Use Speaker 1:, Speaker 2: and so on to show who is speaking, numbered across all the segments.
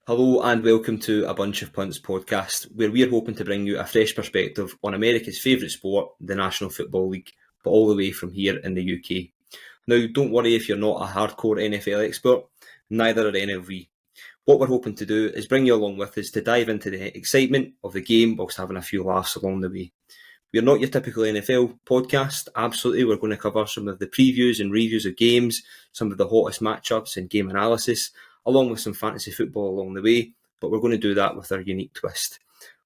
Speaker 1: Hello and welcome to a Bunch of Punts podcast, where we're hoping to bring you a fresh perspective on America's favourite sport, the National Football League, but all the way from here in the UK. Now, don't worry if you're not a hardcore NFL expert, neither are any of we. What we're hoping to do is bring you along with us to dive into the excitement of the game whilst having a few laughs along the way. We're not your typical NFL podcast, absolutely. We're going to cover some of the previews and reviews of games, some of the hottest matchups and game analysis, along with some fantasy football along the way, but we're going to do that with our unique twist.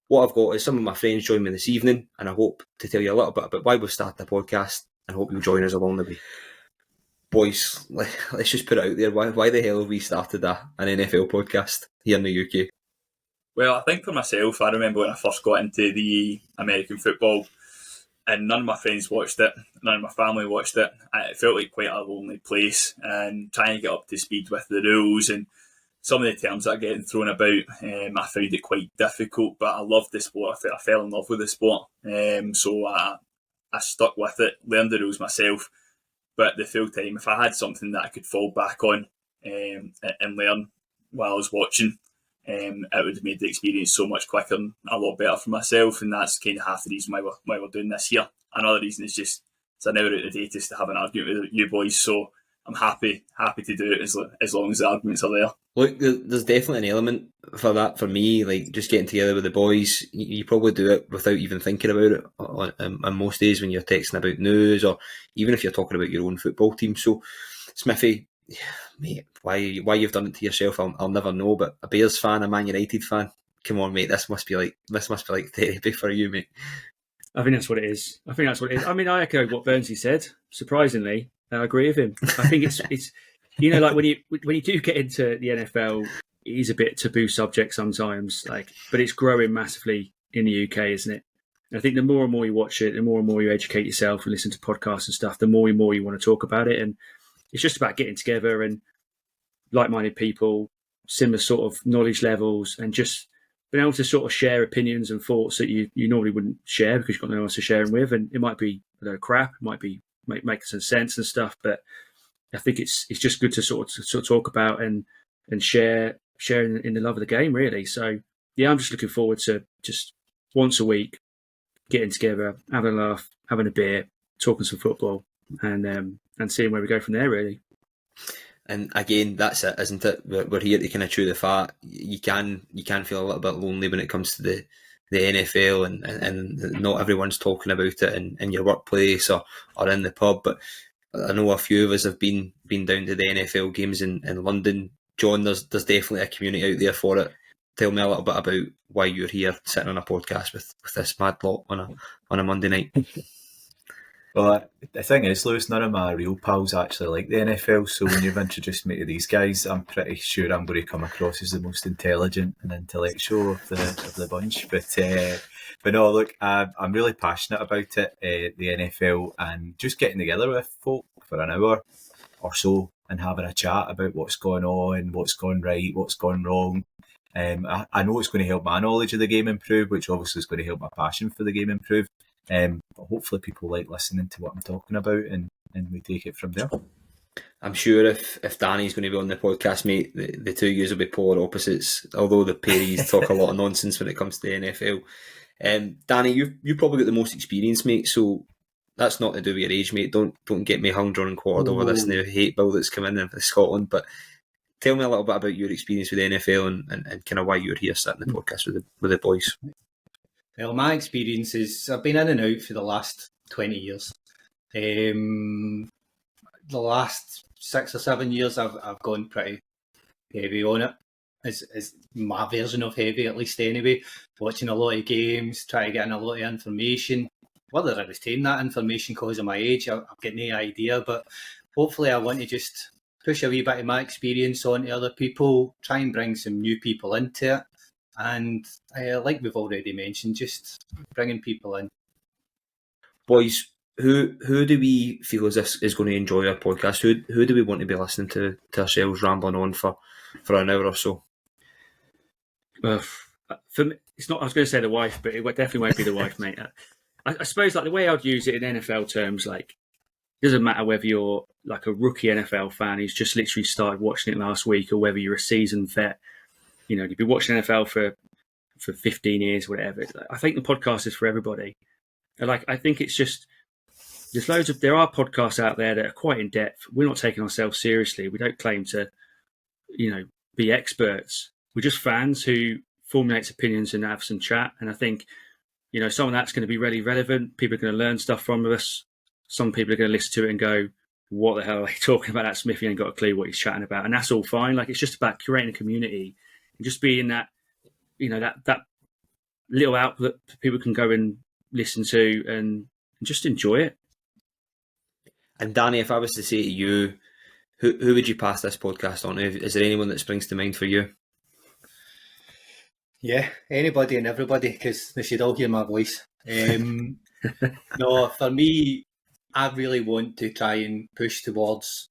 Speaker 1: What I've got is some of my friends join me this evening, and I hope to tell you a little bit about why we've started the podcast, and hope you'll join us along the way. Boys, let's just put it out there. Why the hell have we started an NFL podcast here in the UK?
Speaker 2: Well, I think for myself, I remember when I first got into the American football and none of my friends watched it, none of my family watched it. It felt like quite a lonely place, and trying to get up to speed with the rules and some of the terms that are getting thrown about, I found it quite difficult, but I loved the sport. I fell in love with the sport, so I stuck with it, learned the rules myself. But the full time, if I had something that I could fall back on and learn while I was watching, it would have made the experience so much quicker and a lot better for myself, and that's kind of half the reason why we're doing this here. Another reason is just it's an hour out of the day just to have an argument with you boys, so I'm happy to do it as long as the arguments are there.
Speaker 1: Look, there's definitely an element for that for me, like just getting together with the boys. You probably do it without even thinking about it on most days when you're texting about news, or even if you're talking about your own football team. So, Smithy, mate, why you've done it to yourself, I'll never know. But a Bears fan, a Man United fan, come on, mate, this must be like therapy for you, mate.
Speaker 3: I think that's what it is. I mean, I echo what Burnsy said. Surprisingly, I agree with him. I think it's like when you do get into the NFL, it is a bit taboo subject sometimes. But it's growing massively in the UK, isn't it? And I think the more and more you watch it, the more and more you educate yourself and listen to podcasts and stuff, the more and more you want to talk about it. And it's just about getting together and like-minded people, similar sort of knowledge levels, and just being able to sort of share opinions and thoughts that you normally wouldn't share because you've got no one else to share them with. And it might be crap, it might be make some sense and stuff, but I think it's just good to sort of talk about and share in the love of the game, really. So yeah, I'm just looking forward to just once a week getting together, having a laugh, having a beer, talking some football, and seeing where we go from there, really.
Speaker 1: And again, that's it, isn't it? We're here to kind of chew the fat. You can feel a little bit lonely when it comes to the NFL, and not everyone's talking about it in your workplace or in the pub. But I know a few of us have been down to the NFL games in London. John, there's definitely a community out there for it. Tell me a little bit about why you're here sitting on a podcast with this mad lot on a Monday night.
Speaker 4: Well, the thing is, Lewis, none of my real pals actually like the NFL, so when you've introduced me to these guys, I'm pretty sure I'm going to come across as the most intelligent and intellectual of the bunch. But no, look, I'm really passionate about it, the NFL, and just getting together with folk for an hour or so and having a chat about what's going on, what's gone right, what's gone wrong. I know it's going to help my knowledge of the game improve, which obviously is going to help my passion for the game improve. But hopefully people like listening to what I'm talking about, and we take it from there.
Speaker 1: I'm sure if Danny's going to be on the podcast, mate, the two of you will be polar opposites, although the Perrys talk a lot of nonsense when it comes to the NFL. Danny, you've probably got the most experience, mate, so that's not to do with your age, mate. Don't get me hung, drawn and quartered over this new hate bill that's come in for Scotland, but tell me a little bit about your experience with the NFL and kind of why you're here sitting in the podcast with the boys.
Speaker 5: Well, my experience is I've been in and out for the last 20 years. The last 6 or 7 years I've gone pretty heavy on it. Is my version of heavy, at least anyway. Watching a lot of games, trying to get in a lot of information. Whether I retain that information because of my age, I've got no idea. But hopefully I want to just push a wee bit of my experience on to other people, try and bring some new people into it. And like we've already mentioned, just bringing people in.
Speaker 1: Boys, who do we feel as this is going to enjoy our podcast? Who do we want to be listening to ourselves rambling on for an hour or so?
Speaker 3: For me, it's not. I was going to say the wife, but it definitely won't be the wife, mate. I suppose like the way I'd use it in NFL terms, like it doesn't matter whether you're like a rookie NFL fan who's just literally started watching it last week, or whether you're a seasoned vet. you've been watching NFL for 15 years, whatever. I think the podcast is for everybody. I think it's just there are podcasts out there that are quite in depth. We're not taking ourselves seriously. We don't claim to, be experts. We're just fans who formulate opinions and have some chat. And I think, some of that's going to be really relevant. People are going to learn stuff from us. Some people are going to listen to it and go, what the hell are they talking about? That Smithy ain't got a clue what he's chatting about. And that's all fine. It's just about curating a community and just being that, that little outlet people can go and listen to and just enjoy it.
Speaker 1: And Danny, if I was to say to you, who would you pass this podcast on to? Is there anyone that springs to mind for you?
Speaker 5: Yeah, anybody and everybody, because they should all hear my voice. No, for me, I really want to try and push towards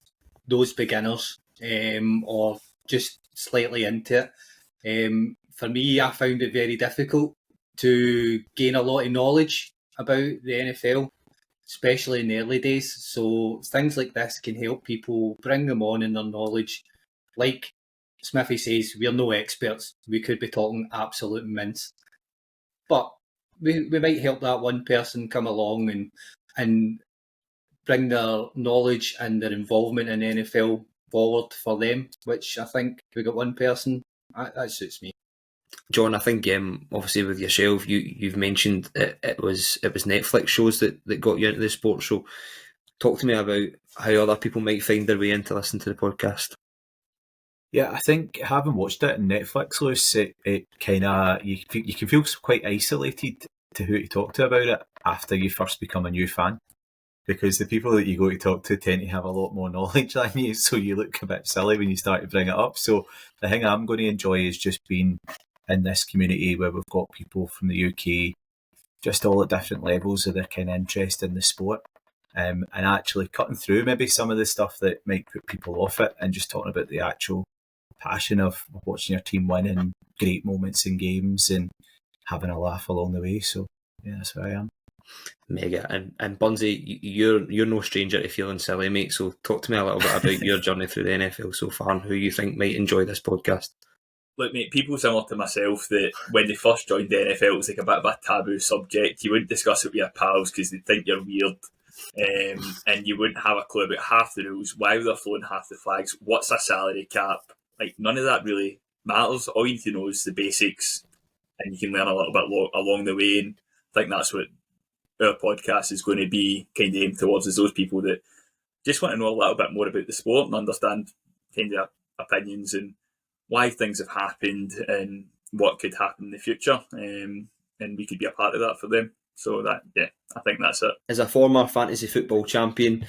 Speaker 5: those beginners or just slightly into it. For me, I found it very difficult to gain a lot of knowledge about the NFL, especially in the early days. So things like this can help people, bring them on in their knowledge. Like Smithy says, we're no experts. We could be talking absolute mince. But we might help that one person come along and bring their knowledge and their involvement in the NFL forward for them, which I think we got one person. That suits me.
Speaker 1: John, I think obviously with yourself, you've mentioned it was Netflix shows that got you into the sport. So talk to me about how other people might find their way in to listen to the podcast.
Speaker 4: Yeah, I think having watched it on Netflix, Lewis, it kind of you can feel quite isolated to who to talk to about it after you first become a new fan, because the people that you go to talk to tend to have a lot more knowledge than you, so you look a bit silly when you start to bring it up. So the thing I'm going to enjoy is just being in this community where we've got people from the UK, just all at different levels of their kind of interest in the sport, and actually cutting through maybe some of the stuff that might put people off it and just talking about the actual passion of watching your team win and great moments in games and having a laugh along the way. So yeah, that's where I am.
Speaker 1: Mega. And Bunzy, you're no stranger to feeling silly, mate. So talk to me a little bit about your journey through the NFL so far and who you think might enjoy this podcast.
Speaker 2: Look, mate, people similar to myself that when they first joined the NFL, it was like a bit of a taboo subject. You wouldn't discuss it with your pals because they'd think you're weird. And you wouldn't have a clue about half the rules, why they're throwing half the flags, what's a salary cap. None of that really matters. All you need to know is the basics, and you can learn a little bit along the way. And I think that's what our podcast is going to be kind of aimed towards, is those people that just want to know a little bit more about the sport and understand kind of opinions and why things have happened and what could happen in the future. And we could be a part of that for them. So I think that's it.
Speaker 1: As a former fantasy football champion,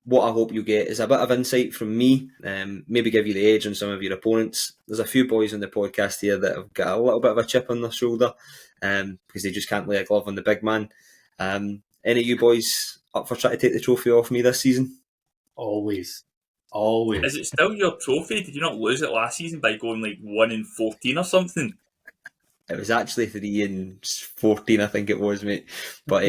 Speaker 1: what I hope you get is a bit of insight from me, maybe give you the edge on some of your opponents. There's a few boys on the podcast here that have got a little bit of a chip on their shoulder because they just can't lay a glove on the big man. Any of you boys up for trying to take the trophy off me this season?
Speaker 5: Always.
Speaker 2: Is it still your trophy? Did you not lose it last season by going 1-14 or something?
Speaker 1: It was actually 3-14, I think it was, mate. But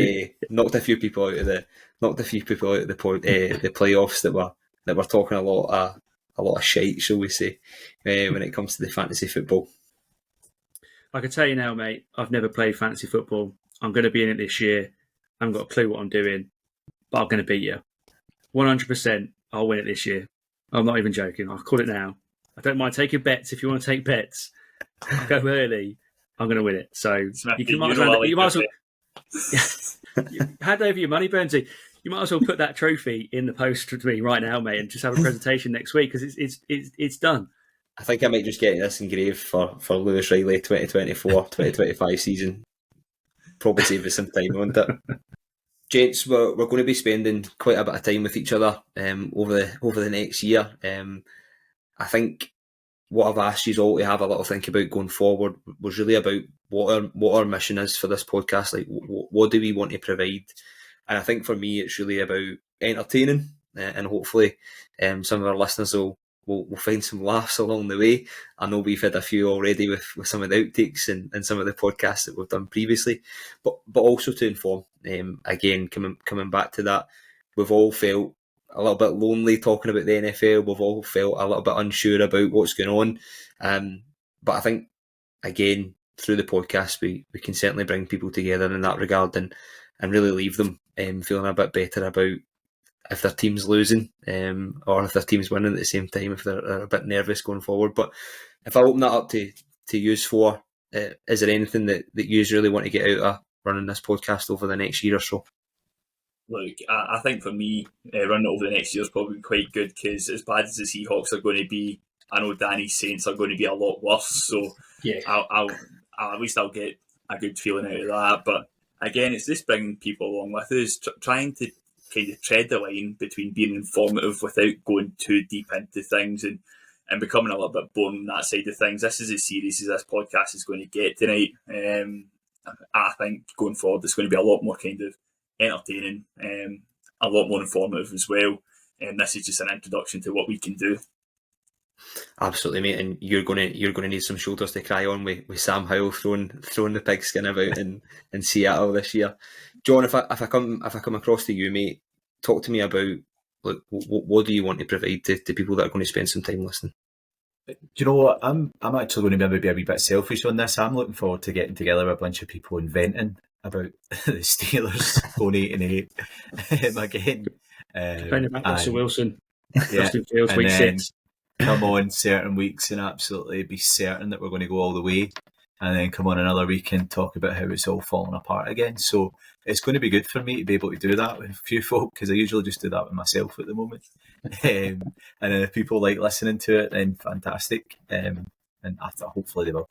Speaker 1: knocked a few people out of the playoffs that were talking a lot of shite, shall we say, when it comes to the fantasy football.
Speaker 3: I can tell you now, mate, I've never played fantasy football. I'm going to be in it this year. I haven't got a clue what I'm doing, but I'm going to beat you. 100%, I'll win it this year. I'm not even joking. I'll call it now. I don't mind taking bets if you want to take bets. I'll go early. I'm going to win it. So
Speaker 2: Smithy,
Speaker 3: you might as well hand over your money, Burnsy. You might as well put that trophy in the post to me right now, mate, and just have a presentation next week because it's done.
Speaker 1: I think I might just get this engraved for Lewis Riley 2024-2025 season. Probably save us some time, won't it? Gents, we're going to be spending quite a bit of time with each other over the next year. I think what I've asked you all to have a little think about going forward was really about what our mission is for this podcast. What do we want to provide? And I think for me, it's really about entertaining, and hopefully some of our listeners will find some laughs along the way. I know we've had a few already with some of the outtakes and some of the podcasts that we've done previously, but also to inform. Again, coming back to that, we've all felt a little bit lonely talking about the NFL. We've all felt a little bit unsure about what's going on. But I think, again, through the podcast, we can certainly bring people together in that regard and really leave them feeling a bit better about if their team's losing or if their team's winning at the same time, if they're a bit nervous going forward. But if I open that up to use for, is there anything that you really want to get out of running this podcast over the next year or so?
Speaker 2: Look, I think for me, running it over the next year is probably quite good, because as bad as the Seahawks are going to be, I know Danny's Saints are going to be a lot worse. So
Speaker 5: Yeah.
Speaker 2: I'll at least I'll get a good feeling out of that. But again, it's just bringing people along with us, trying to kind of tread the line between being informative without going too deep into things and becoming a little bit boring on that side of things. This is as serious as this podcast is going to get tonight. I think going forward, it's going to be a lot more kind of entertaining, a lot more informative as well. And this is just an introduction to what we can do.
Speaker 1: Absolutely, mate. And you're going to need some shoulders to cry on with Sam Howell throwing the pigskin about in Seattle this year. John, if I come across to you, mate, talk to me about, look, what do you want to provide to people that are going to spend some time listening?
Speaker 4: Do you know what? I'm actually going to be maybe a wee bit selfish on this. I'm looking forward to getting together with a bunch of people and venting about the Steelers going 8-8 again.
Speaker 3: Complaining about Russell Wilson,
Speaker 4: yeah,
Speaker 3: Justin Fields, week 6.
Speaker 4: Come on certain weeks and absolutely be certain that we're going to go all the way, and then come on another week and talk about how it's all falling apart again. So it's going to be good for me to be able to do that with a few folk, because I usually just do that with myself at the moment. And then if people like listening to it, then fantastic. And after, hopefully they will.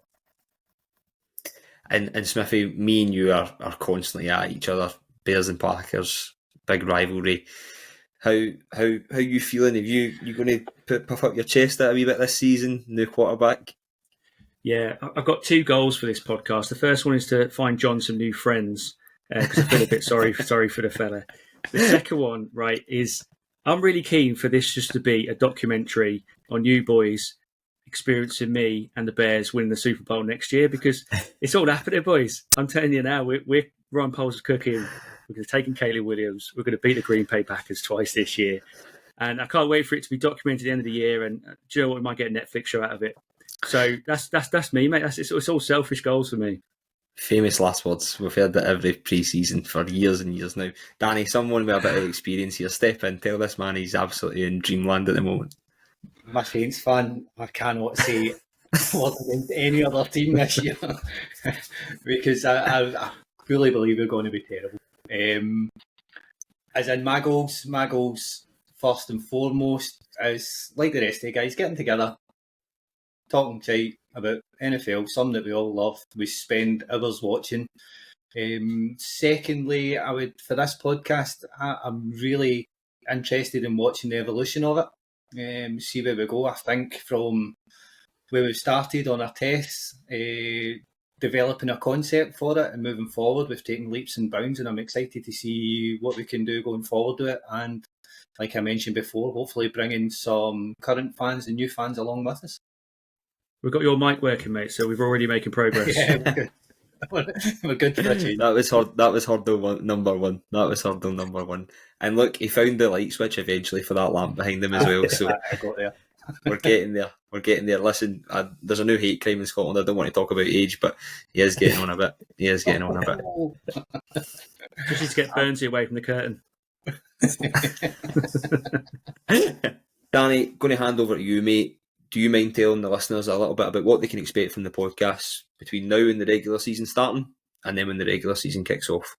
Speaker 1: And Smithy, me and you are constantly at each other. Bears and Packers, big rivalry. How you feeling? Are you going to puff up your chest a wee bit this season? New quarterback.
Speaker 3: Yeah, I've got 2 goals for this podcast. The first one is to find John some new friends, because I feel a bit sorry for the fella. The second one, right, is I'm really keen for this just to be a documentary on you boys experiencing me and the Bears winning the Super Bowl next year, because it's all happening, boys. I'm telling you now, we're Ryan Poles is cooking. We're going to take in Caleb Williams. We're going to beat the Green Bay Packers twice this year. And I can't wait for it to be documented at the end of the year. And do you know what? We might get a Netflix show out of it. So that's me, mate. It's all selfish goals for me.
Speaker 1: Famous last words. We've heard that every pre-season for years and years now. Danny, someone with a bit of experience here, step in. Tell this man he's absolutely in dreamland at the moment.
Speaker 5: I'm a Saints fan. I cannot say more against any other team this year because I fully believe we're going to be terrible. As in my goals first and foremost is, like the rest of the guys, getting together, talking shite about NFL, something that we all love. We spend hours watching. Secondly, for this podcast, I'm really interested in watching the evolution of it. See where we go. I think from where we've started on our tests, developing a concept for it and moving forward, we've taken leaps and bounds, and I'm excited to see what we can do going forward with it. And like I mentioned before, hopefully bringing some current fans and new fans along with us.
Speaker 3: We've got your mic working, mate, so we're already making progress.
Speaker 5: Yeah, we're good for a change.
Speaker 1: That was hurdle number one. And look, he found the light switch eventually for that lamp behind him as well. So
Speaker 5: I got there.
Speaker 1: We're getting there. Listen, there's a new hate crime in Scotland. I don't want to talk about age, but he is getting on a bit. Just
Speaker 3: needs to get Burnsy away from the curtain.
Speaker 1: Danny, going to hand over to you, mate. Do you mind telling the listeners a little bit about what they can expect from the podcast between now and the regular season starting, and then when the regular season kicks off?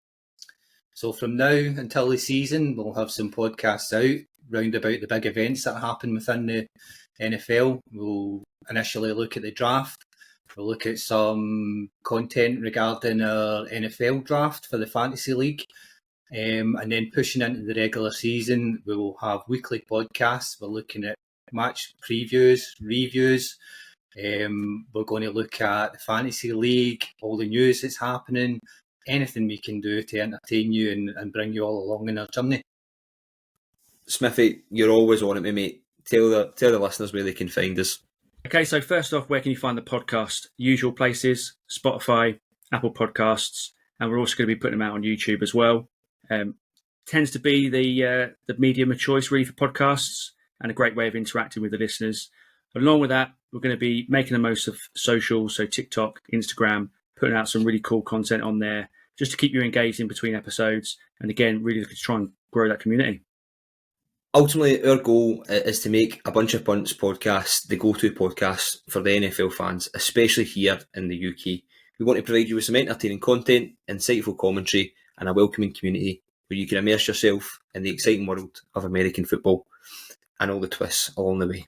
Speaker 5: So from now until the season, we'll have some podcasts out round about the big events that happen within the NFL. We'll initially look at the draft. We'll look at some content regarding our NFL draft for the Fantasy League. And then pushing into the regular season, we will have weekly podcasts. We're looking at match previews, reviews. We're going to look at the Fantasy League, all the news that's happening, anything we can do to entertain you and bring you all along in our journey.
Speaker 1: Smithy, you're always on it, mate. Tell the listeners where they can find us.
Speaker 3: Okay, so first off, where can you find the podcast? Usual places, Spotify, Apple Podcasts, and we're also going to be putting them out on YouTube as well. Tends to be the medium of choice really for podcasts, and a great way of interacting with the listeners. Along with that, we're going to be making the most of social, so TikTok, Instagram, putting out some really cool content on there just to keep you engaged in between episodes. And again, really looking to try and grow that community.
Speaker 1: Ultimately, our goal is to make a bunch of Punts podcasts the go-to podcast for the NFL fans, especially here in the UK. We want to provide you with some entertaining content, insightful commentary, and a welcoming community where you can immerse yourself in the exciting world of American football and all the twists along the way.